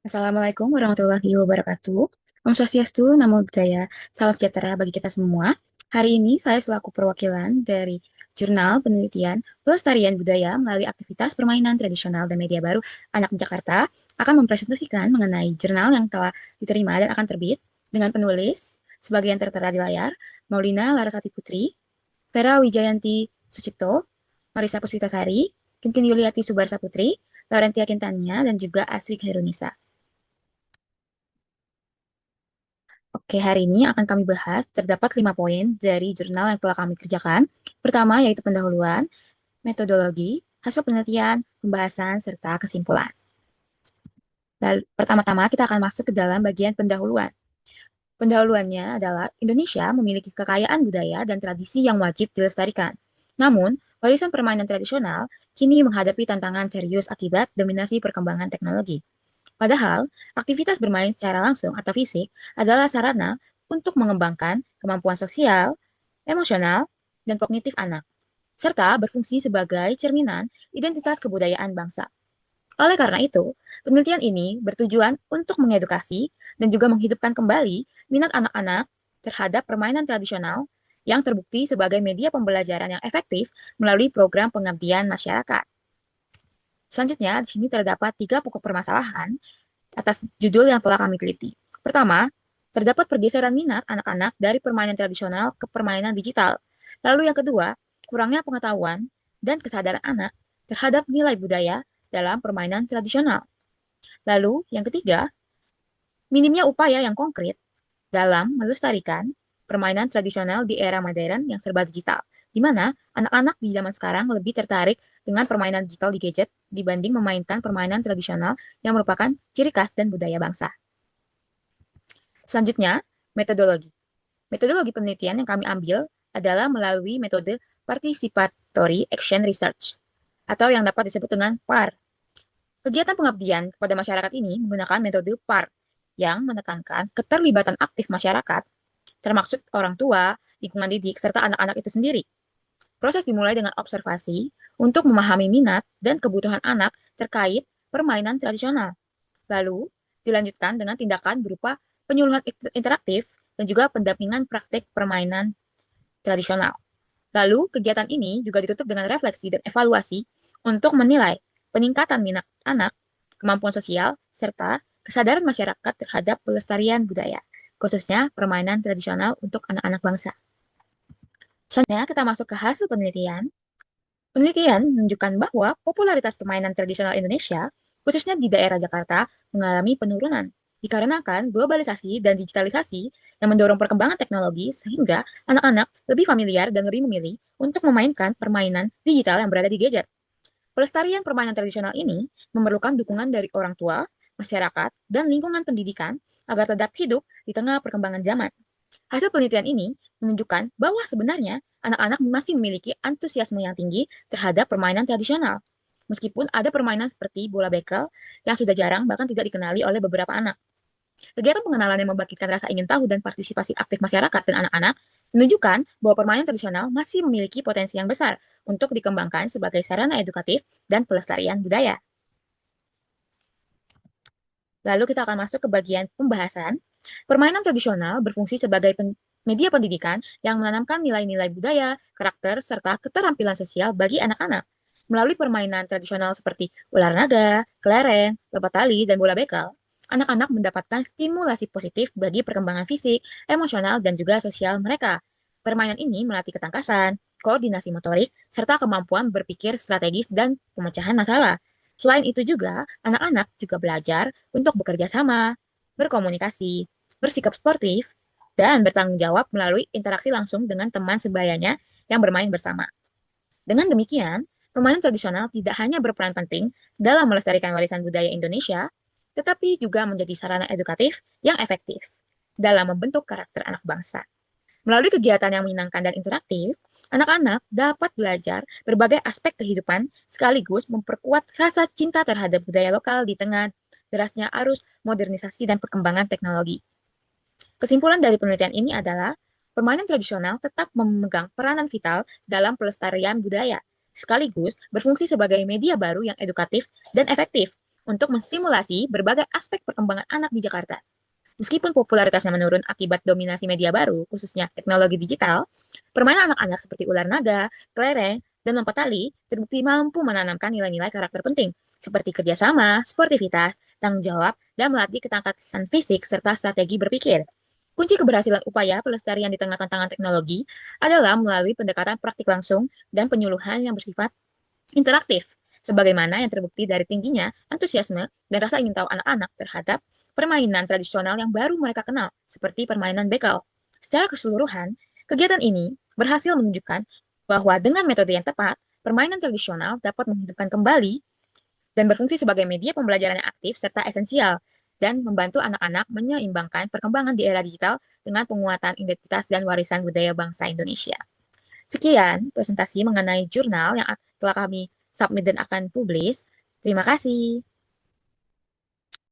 Assalamualaikum warahmatullahi wabarakatuh. Om Swastiastu, Namo Buddhaya, salam sejahtera bagi kita semua. Hari ini saya selaku perwakilan dari Jurnal Penelitian Pelestarian Budaya melalui aktivitas permainan tradisional dan media baru Anak Jakarta akan mempresentasikan mengenai jurnal yang telah diterima dan akan terbit dengan penulis sebagian tertera di layar, Maulina Larasati Putri, Vera Wijayanti Sucipto, Marisa Puspitasari, Kinkin Yuliati Subarsa Putri, Laurentia Quintana, dan juga Asri Khairunisa. Oke, hari ini akan kami bahas terdapat 5 poin dari jurnal yang telah kami kerjakan. Pertama, yaitu pendahuluan, metodologi, hasil penelitian, pembahasan, serta kesimpulan. Lalu, pertama-tama kita akan masuk ke dalam bagian pendahuluan. Pendahuluannya adalah Indonesia memiliki kekayaan budaya dan tradisi yang wajib dilestarikan. Namun, warisan permainan tradisional kini menghadapi tantangan serius akibat dominasi perkembangan teknologi. Padahal, aktivitas bermain secara langsung atau fisik adalah sarana untuk mengembangkan kemampuan sosial, emosional, dan kognitif anak, serta berfungsi sebagai cerminan identitas kebudayaan bangsa. Oleh karena itu, penelitian ini bertujuan untuk mengedukasi dan juga menghidupkan kembali minat anak-anak terhadap permainan tradisional yang terbukti sebagai media pembelajaran yang efektif melalui program pengabdian masyarakat. Selanjutnya, di sini terdapat 3 pokok permasalahan atas judul yang telah kami teliti. Pertama, terdapat pergeseran minat anak-anak dari permainan tradisional ke permainan digital. Lalu yang kedua, kurangnya pengetahuan dan kesadaran anak terhadap nilai budaya dalam permainan tradisional. Lalu yang ketiga, minimnya upaya yang konkret dalam melestarikan permainan tradisional di era modern yang serba digital, di mana anak-anak di zaman sekarang lebih tertarik dengan permainan digital di gadget dibanding memainkan permainan tradisional yang merupakan ciri khas dan budaya bangsa. Selanjutnya, metodologi. Metodologi penelitian yang kami ambil adalah melalui metode Participatory Action Research, atau yang dapat disebut dengan PAR. Kegiatan pengabdian kepada masyarakat ini menggunakan metode PAR, yang menekankan keterlibatan aktif masyarakat, termasuk orang tua, lingkungan didik, serta anak-anak itu sendiri. Proses dimulai dengan observasi untuk memahami minat dan kebutuhan anak terkait permainan tradisional. Lalu, dilanjutkan dengan tindakan berupa penyuluhan interaktif dan juga pendampingan praktik permainan tradisional. Lalu, kegiatan ini juga ditutup dengan refleksi dan evaluasi untuk menilai peningkatan minat anak, kemampuan sosial, serta kesadaran masyarakat terhadap pelestarian budaya, khususnya permainan tradisional untuk anak-anak bangsa. Selanjutnya, kita masuk ke hasil penelitian. Penelitian menunjukkan bahwa popularitas permainan tradisional Indonesia, khususnya di daerah Jakarta, mengalami penurunan dikarenakan globalisasi dan digitalisasi yang mendorong perkembangan teknologi sehingga anak-anak lebih familiar dan lebih memilih untuk memainkan permainan digital yang berada di gadget. Pelestarian permainan tradisional ini memerlukan dukungan dari orang tua, masyarakat, dan lingkungan pendidikan agar tetap hidup di tengah perkembangan zaman. Hasil penelitian ini menunjukkan bahwa sebenarnya anak-anak masih memiliki antusiasme yang tinggi terhadap permainan tradisional. Meskipun ada permainan seperti bola bekel yang sudah jarang bahkan tidak dikenali oleh beberapa anak. Kegiatan pengenalan yang membangkitkan rasa ingin tahu dan partisipasi aktif masyarakat dan anak-anak menunjukkan bahwa permainan tradisional masih memiliki potensi yang besar untuk dikembangkan sebagai sarana edukatif dan pelestarian budaya. Lalu kita akan masuk ke bagian pembahasan. Permainan tradisional berfungsi sebagai media pendidikan yang menanamkan nilai-nilai budaya, karakter, serta keterampilan sosial bagi anak-anak. Melalui permainan tradisional seperti ular naga, kelereng, lompat tali, dan bola bekel, anak-anak mendapatkan stimulasi positif bagi perkembangan fisik, emosional, dan juga sosial mereka. Permainan ini melatih ketangkasan, koordinasi motorik, serta kemampuan berpikir strategis dan pemecahan masalah. Selain itu juga, anak-anak juga belajar untuk bekerja sama, berkomunikasi, bersikap sportif, dan bertanggung jawab melalui interaksi langsung dengan teman sebayanya yang bermain bersama. Dengan demikian, permainan tradisional tidak hanya berperan penting dalam melestarikan warisan budaya Indonesia, tetapi juga menjadi sarana edukatif yang efektif dalam membentuk karakter anak bangsa. Melalui kegiatan yang menyenangkan dan interaktif, anak-anak dapat belajar berbagai aspek kehidupan sekaligus memperkuat rasa cinta terhadap budaya lokal di tengah derasnya arus modernisasi dan perkembangan teknologi. Kesimpulan dari penelitian ini adalah permainan tradisional tetap memegang peranan vital dalam pelestarian budaya, sekaligus berfungsi sebagai media baru yang edukatif dan efektif untuk menstimulasi berbagai aspek perkembangan anak di Jakarta. Meskipun popularitasnya menurun akibat dominasi media baru, khususnya teknologi digital, permainan anak-anak seperti ular naga, kelereng, dan lompat tali terbukti mampu menanamkan nilai-nilai karakter penting, seperti kerjasama, sportivitas, tanggung jawab, dan melatih ketangkasan fisik serta strategi berpikir. Kunci keberhasilan upaya pelestarian di tengah tantangan teknologi adalah melalui pendekatan praktik langsung dan penyuluhan yang bersifat interaktif, sebagaimana yang terbukti dari tingginya antusiasme dan rasa ingin tahu anak-anak terhadap permainan tradisional yang baru mereka kenal, seperti permainan bekel. Secara keseluruhan, kegiatan ini berhasil menunjukkan bahwa dengan metode yang tepat, permainan tradisional dapat menghidupkan kembali dan berfungsi sebagai media pembelajaran yang aktif serta esensial dan membantu anak-anak menyeimbangkan perkembangan di era digital dengan penguatan identitas dan warisan budaya bangsa Indonesia. Sekian presentasi mengenai jurnal yang telah kami submit dan akan publis. Terima kasih.